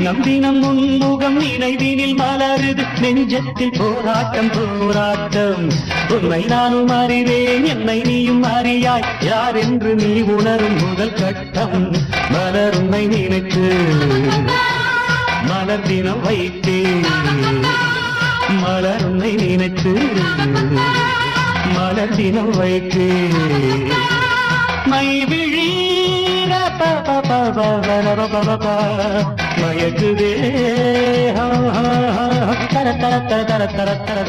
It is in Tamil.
தினம் தினம் முன்முகம் நினைவினில் மலருது நெஞ்சத்தில் போராட்டம் போராட்டம் உன்னை நானும் அறிவேன் என்னை நீயும் அறியாய் யார் என்று நீ உணரும் முதல் கட்டம் மலர் உன்னை நினைத்து மலர் தினம் வைத்தேன் மலர் உன்னை நினைத்து மலர் தினம் வைத்தேன் மைவிழி மயக்குதே தர தர தர தர தர தர